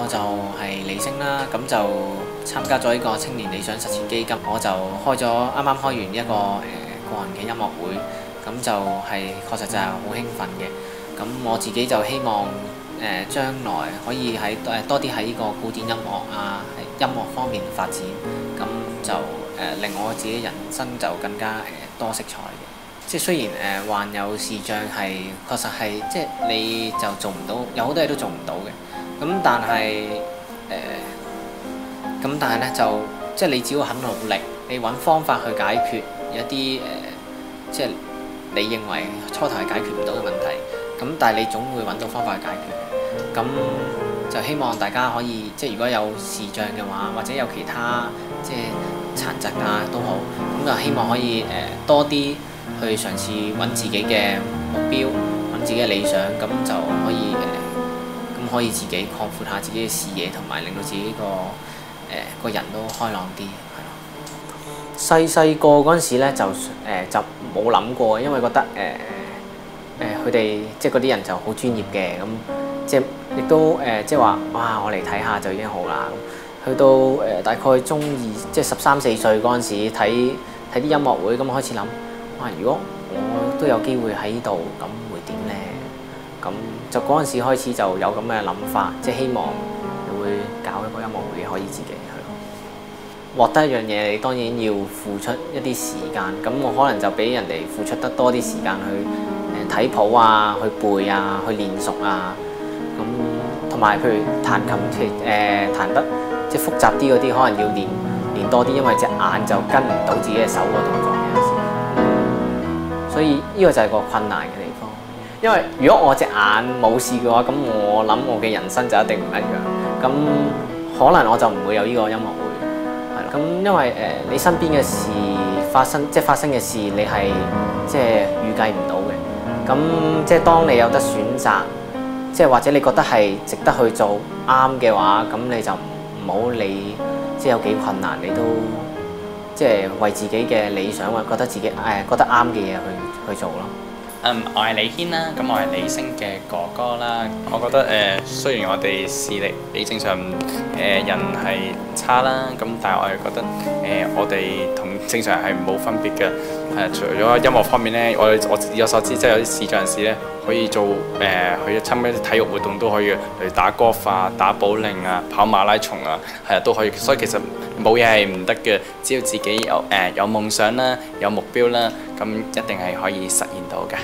我就係李星啦，咁就參加咗呢個青年理想實踐基金，我就啱啱開完一個個人嘅音樂會，咁就確實就係好興奮嘅。咁我自己就希望將來可以多啲喺呢個古典音樂啊，喺音樂方面發展，咁就令我自己人生就更加多色彩嘅。即係雖然患有視障係確實係即係你就做唔到，有好多嘢都做唔到嘅。咁但係咧就即係你只要肯努力，你揾方法去解決一啲即係你認為初頭係解決唔到嘅問題，咁但係你總會揾到方法去解決。咁就希望大家可以即係如果有視障嘅話，或者有其他即係殘疾啊都好，咁就希望可以多啲去嘗試揾自己嘅目標，揾自己嘅理想，咁就可以可以自己擴闊下自己嘅視野，同埋令到自己個人都開朗啲，係咯。細個嗰陣時咧就冇諗過，因為覺得佢哋即係嗰啲人就好專業嘅，咁即係亦都即係話哇，我嚟睇下就已經好啦。去到大概中二，即係13、14歲嗰陣時睇啲音樂會，咁開始諗哇，如果我都有機會喺呢度，咁會點咧？咁就嗰陣時開始就有咁嘅諗法，即係希望會搞一個音樂會可以自己去獲得一樣嘢，你當然要付出一啲時間。咁我可能就比人哋付出得多啲時間去睇譜啊，去背啊，去練熟啊。咁同埋譬如彈琴彈得即係複雜啲嗰啲，可能要練多啲，因為隻眼就跟唔到自己嘅手個動作有時。所以呢個就係個困難嘅地方。因為如果我隻眼冇事嘅話，咁我諗我嘅人生就一定唔一樣。咁可能我就唔會有呢個音樂會，係啦。咁因為你身邊嘅事發生嘅事，你係即係預計唔到嘅。咁即係當你有得選擇，即係或者你覺得係值得去做啱嘅話，咁你就唔好理即係有幾困難，你都即係為自己嘅理想或覺得自己覺得啱嘅嘢去做咯。我係李軒啦，咁我係李星嘅哥哥啦。我覺得雖然我哋視力比正常人係差啦，咁但係我係覺得我哋同正常人係冇分別嘅。除咗音樂方面咧，我以我所知，即係有啲視障人士咧可以做去參加啲體育活動都可以，例如打 golf 啊、打保齡啊、跑馬拉松啊，都可以。所以其實冇嘢係唔得嘅，只要自己有夢想啦、有目標啦，咁一定係可以實現到嘅。